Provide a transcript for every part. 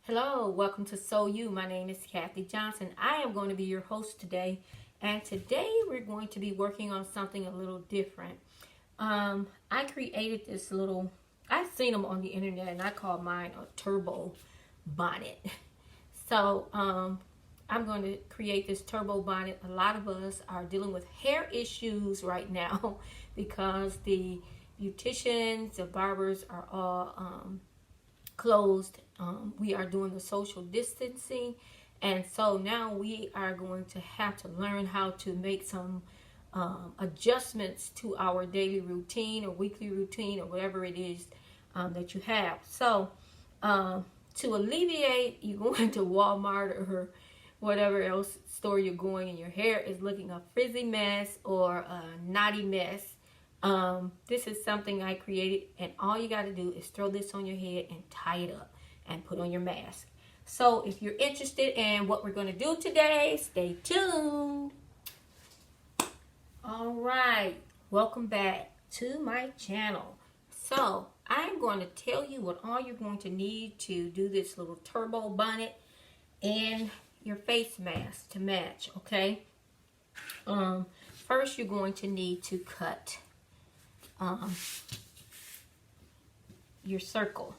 Hello, welcome to So You. My name is Kathy Johnson. I am going to be your host today, and today we're going to be working on something a little different. I created this little, I've seen them on the internet, and I call mine a turbo bonnet. So, I'm going to create this turbo bonnet. A lot of us are dealing with hair issues right now because the beauticians, the barbers are all closed. We are doing the social distancing, and so now we are going to have to learn how to make some adjustments to our daily routine or weekly routine or whatever it is that you have. So to alleviate, you go into Walmart or whatever else store you're going and your hair is looking a frizzy mess or a knotty mess. This is something I created, and all you got to do is throw this on your head and tie it up and put on your mask. So if you're interested in what we're going to do today, stay tuned. All right, welcome back to my channel. So I'm going to tell you what all you're going to need to do this little turbo bonnet and your face mask to match, okay? First you're going to need to cut your circle,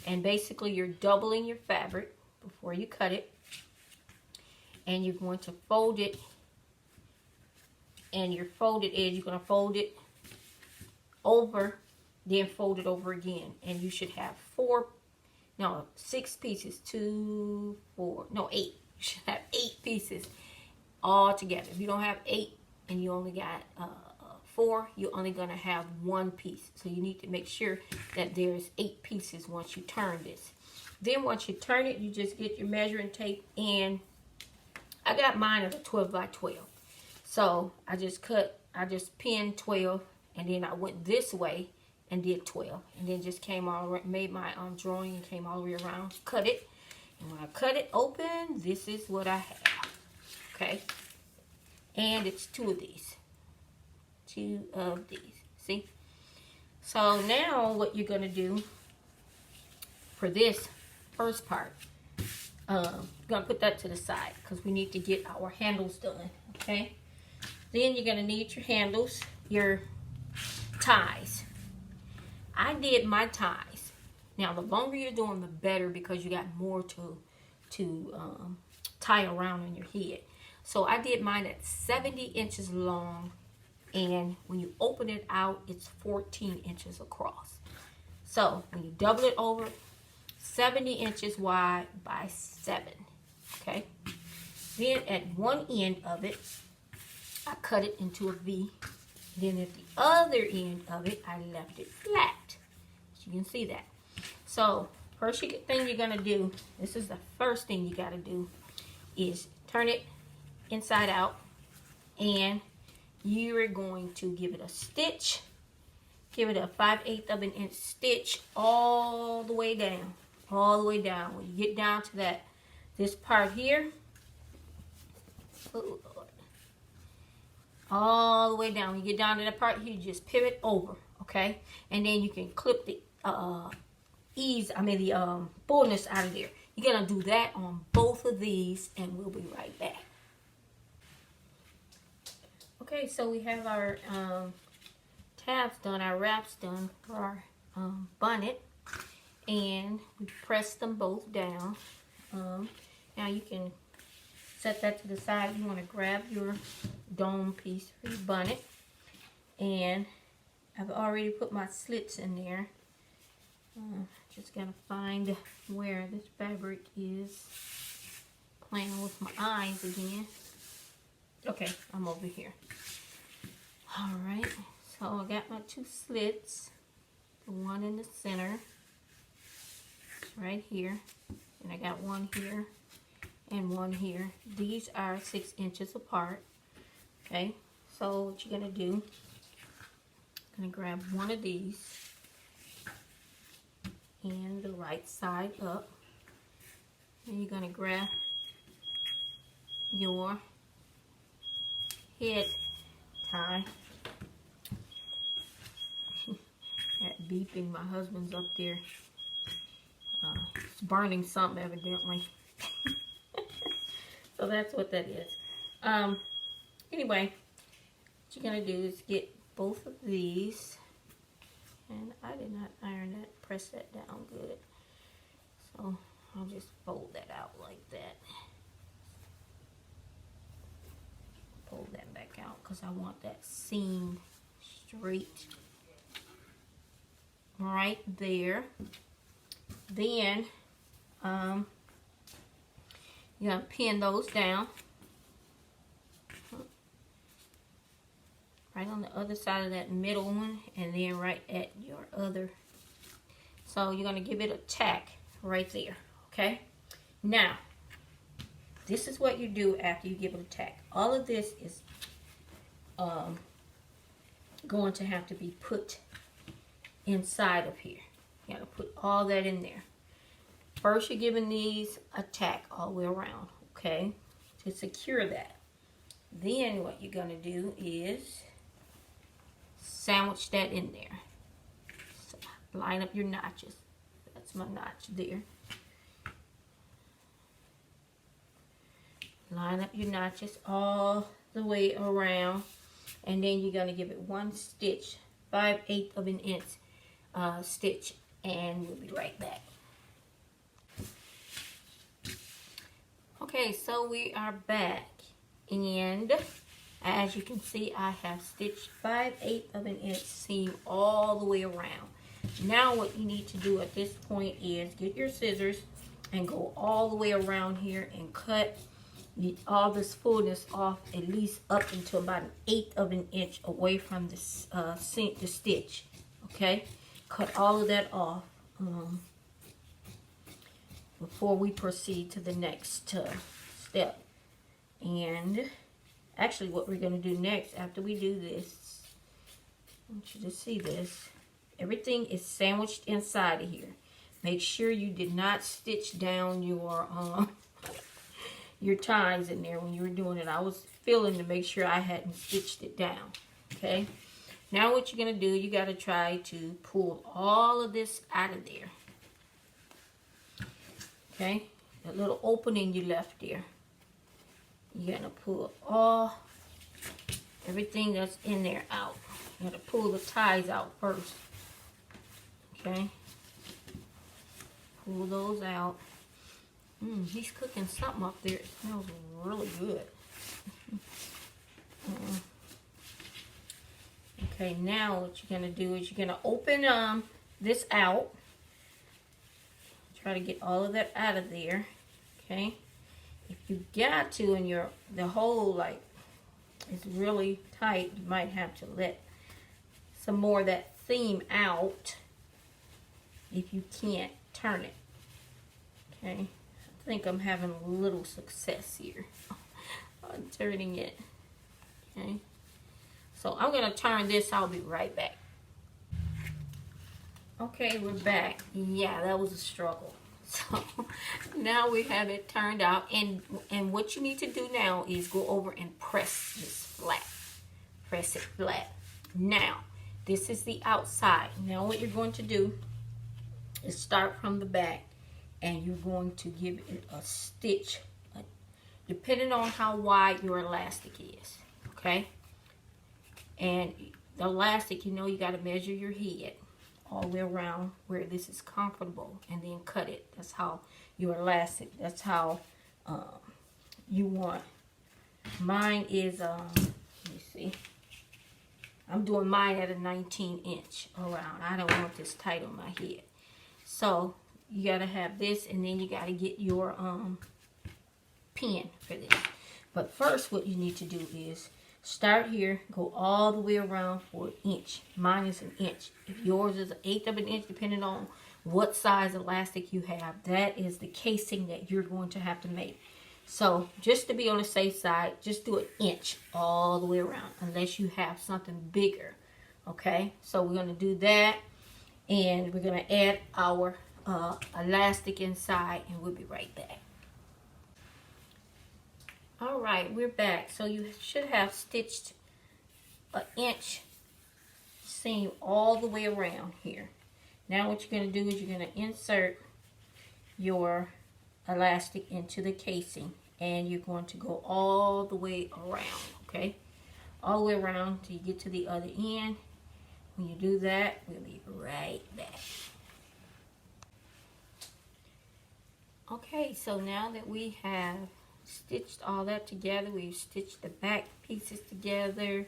and basically you're doubling your fabric before you cut it, and you're going to fold it, and your folded edge, you're going to fold it over, then fold it over again, and you should have 6 pieces, 2, 4, no 8, you should have 8 pieces all together. If you don't have 8 and you only got 4, you're only going to have 1 piece. So you need to make sure that there's 8 pieces once you turn this. Then once you turn it, you just get your measuring tape, and I got mine at a 12 by 12. So I just pinned 12, and then I went this way and did 12, and then just came all around, made my drawing and came all the way around, cut it, and when I cut it open, this is what I have. Okay, and it's 2 of these. 2 of these. See? So now what you're going to do for this first part, you're going to put that to the side because we need to get our handles done. Okay? Then you're going to need your handles, your ties. I did my ties. Now the longer you're doing, the better, because you got more to tie around on your head. So I did mine at 70 inches long, and when you open it out, it's 14 inches across. So when you double it over, 70 inches wide by 7. Okay. Then at one end of it, I cut it into a V. Then at the other end of it, I left it flat. So you can see that. So first thing you're gonna do, this is the first thing you gotta do, is turn it inside out, and you are going to give it a stitch. Give it a 5/8 of an inch stitch all the way down. All the way down. When you get down to this part here, oh Lord, all the way down. When you get down to that part here, you just pivot over, okay? And then you can clip the fullness out of there. You're gonna do that on both of these, and we'll be right back. Okay, so we have our tabs done, our wraps done for our bonnet, and we pressed them both down. Now you can set that to the side. You want to grab your dome piece for your bonnet, and I've already put my slits in there. Just gotta find where this fabric is. Playing with my eyes again. Okay, I'm over here. Alright, so I got my 2 slits. The one in the center, right here. And I got one here and one here. These are 6 inches apart. Okay, so what you're going to do, I'm going to grab one of these and the right side up. And you're going to grab your head tie. That beeping, my husband's up there It's burning something evidently. So that's what that is. Anyway, what you're going to do is get both of these. And I did not iron that, press that down good. So I'll just fold that out like that. Pull that back out because I want that seam straight right there. Then you're going to pin those down right on the other side of that middle one, and then right at your other. So you're going to give it a tack right there, okay? Now, this is what you do after you give it a tack. All of this is going to have to be put inside of here. You got to put all that in there. First, you're giving these a tack all the way around, okay, to secure that. Then what you're going to do is sandwich that in there. So line up your notches. That's my notch there. Line up your notches all the way around, and then you're going to give it one stitch, 5/8 of an inch stitch, and we'll be right back. Okay, so we are back, and as you can see, I have stitched 5/8 of an inch seam all the way around. Now what you need to do at this point is get your scissors and go all the way around here and cut all this fullness off, at least up until about 1/8 of an inch away from the stitch. Okay, cut all of that off before we proceed to the next step. And actually, what we're going to do next after we do this, I want you to see this. Everything is sandwiched inside of here. Make sure you did not stitch down your ties in there when you were doing it. I was feeling to make sure I hadn't stitched it down. Okay. Now what you're going to do, you got to try to pull all of this out of there. Okay. That little opening you left there. You're going to pull everything that's in there out. You got to pull the ties out first. Okay. Pull those out. He's cooking something up there. It smells really good. Okay, now what you're going to do is you're going to open this out. Try to get all of that out of there. Okay. If you got to and the hole like is really tight, you might have to let some more of that seam out if you can't turn it. Okay. I think I'm having a little success here on turning it. Okay. So I'm going to turn this. I'll be right back. Okay, we're back. Yeah, that was a struggle. So now we have it turned out, and what you need to do now is go over and press this flat. Press it flat. Now, this is the outside. Now what you're going to do is start from the back, and you're going to give it a stitch, depending on how wide your elastic is. Okay? And the elastic, you got to measure your head all the way around where this is comfortable, and then cut it. That's how your elastic, that's how you want. Mine is, let me see. I'm doing mine at a 19-inch around. I don't want this tight on my head. So you got to have this, and then you got to get your pin for this. But first what you need to do is start here, go all the way around for 1 inch. Mine is 1 inch. If yours is 1/8 of an inch, depending on what size elastic you have, that is the casing that you're going to have to make. So just to be on the safe side, just do 1 inch all the way around, unless you have something bigger. Okay, so we're going to do that, and we're going to add our elastic inside, and we'll be right back. All right, we're back. So you should have stitched 1 inch seam all the way around here. Now what you're going to do is you're going to insert your elastic into the casing, and you're going to go all the way around, okay? All the way around till you get to the other end. When you do that, we'll be right back. Okay, so now that we have stitched all that together, we've stitched the back pieces together,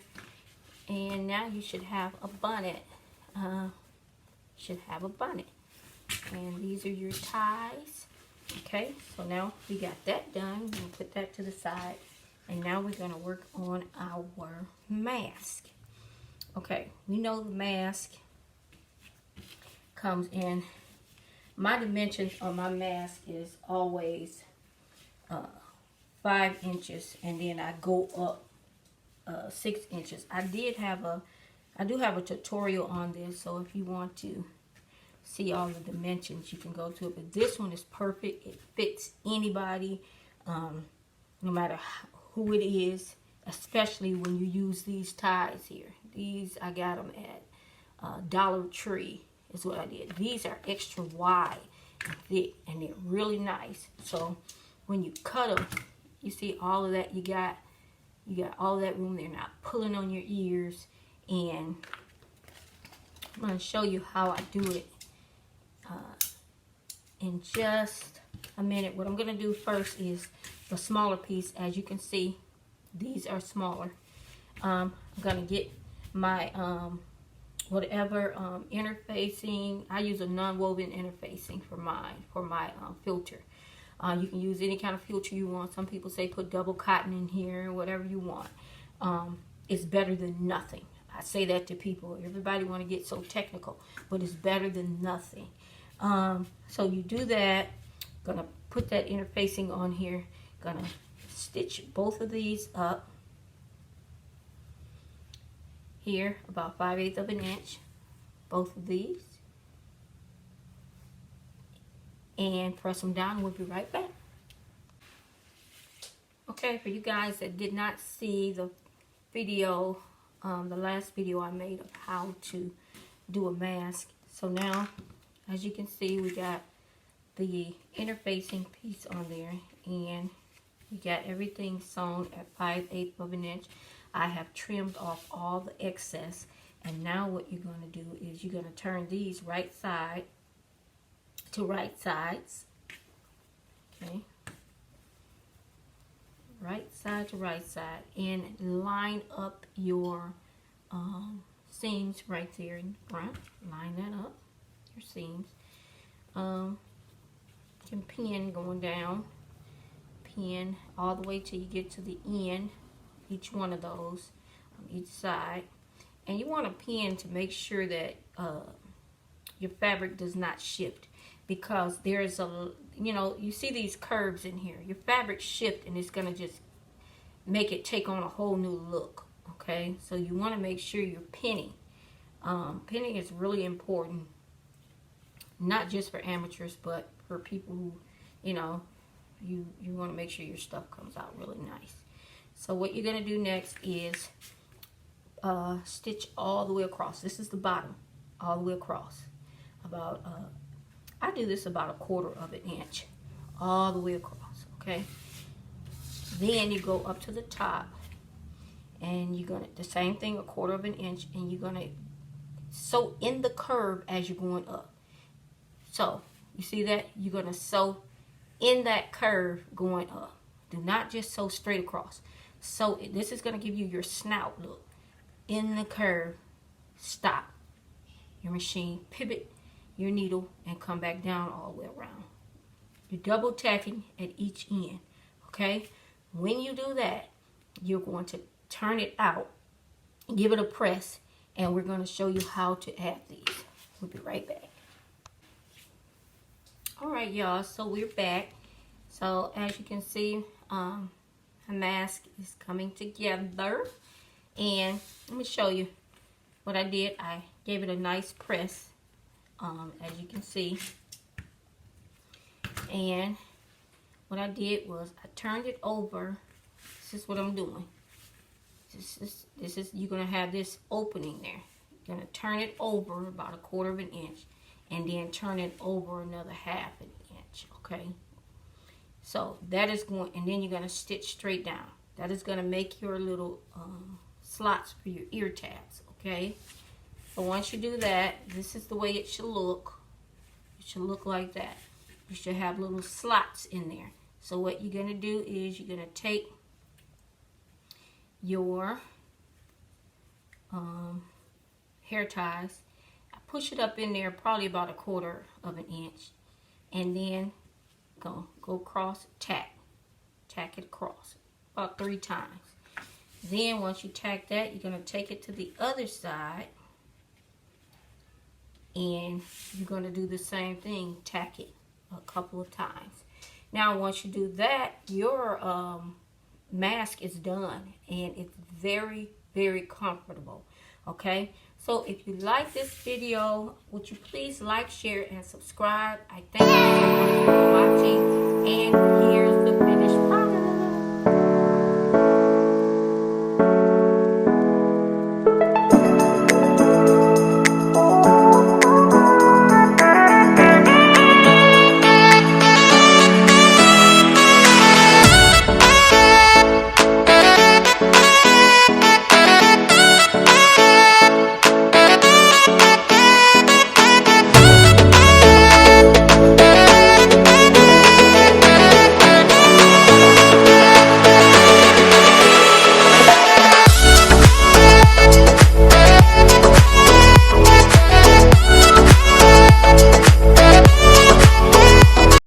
and now you should have a bonnet. And these are your ties. Okay, so now we got that done. We're gonna put that to the side, and now we're gonna work on our mask. Okay, we know the mask comes in. My dimensions on my mask is always 5 inches, and then I go up 6 inches. I do have a tutorial on this, so if you want to see all the dimensions, you can go to it. But this one is perfect. It fits anybody, no matter who it is, especially when you use these ties here. These, I got them at Dollar Tree is what I did. These are extra wide and thick, and they're really nice. So when you cut them, you see all of that. You got all that room. They're not pulling on your ears. And I'm going to show you how I do it in just a minute. What I'm going to do first is the smaller piece. As you can see, these are smaller. I'm going to get my whatever interfacing. I use a non-woven interfacing for my filter. You can use any kind of filter you want. Some people say put double cotton in here, whatever you want. It's better than nothing. I say that to people. Everybody want to get so technical, but it's better than nothing. So you do that. Gonna put that interfacing on here. Gonna stitch both of these up here about 5/8 of an inch. Both of these. And press them down. We'll be right back. Okay, for you guys that did not see the video, the last video I made of how to do a mask. So now, as you can see, we got the interfacing piece on there, and we got everything sewn at 5/8 of an inch. I have trimmed off all the excess, and now what you're going to do is you're going to turn these right side to right sides. Okay, right side to right side, and line up your seams right there in front. Line that up, your seams. You can pin going down, pin all the way till you get to the end, each one of those on each side. And you want to pin to make sure that your fabric does not shift, because there's a, you see these curves in here. Your fabric shift, and it's going to just make it take on a whole new look. Okay, so you want to make sure you're pinning. Pinning is really important, not just for amateurs, but for people who, you want to make sure your stuff comes out really nice. So what you're going to do next is stitch all the way across. This is the bottom, all the way across. About, I do this about 1/4 of an inch, all the way across, okay? Then you go up to the top, and you're going to, the same thing, 1/4 of an inch, and you're going to sew in the curve as you're going up. So, you see that? You're going to sew in that curve going up. Do not just sew straight across. So, this is going to give you your snout look. In the curve, stop your machine, pivot your needle, and come back down all the way around. You're double tacking at each end, okay? When you do that, you're going to turn it out, give it a press, and we're going to show you how to add these. We'll be right back. Alright, y'all, so we're back. So as you can see, a mask is coming together, and let me show you what I did. I gave it a nice press, as you can see, and what I did was I turned it over. This is what I'm doing. This is you're gonna have this opening there. You're gonna turn it over about 1/4 of an inch, and then turn it over another 1/2 an inch. inch, okay? So that is going, and then you're going to stitch straight down. That is going to make your little slots for your ear tabs, okay? So once you do that, this is the way it should look. It should look like that. You should have little slots in there. So what you're going to do is you're going to take your hair ties, push it up in there probably about 1/4 of an inch, and then go across, tack it across about 3 times. Then once you tack that, you're going to take it to the other side, and you're going to do the same thing, tack it a couple of times. Now once you do that, your mask is done, and it's very, very comfortable. Okay, so if you like this video, would you please like, share, and subscribe? I thank you so much for watching, and here's the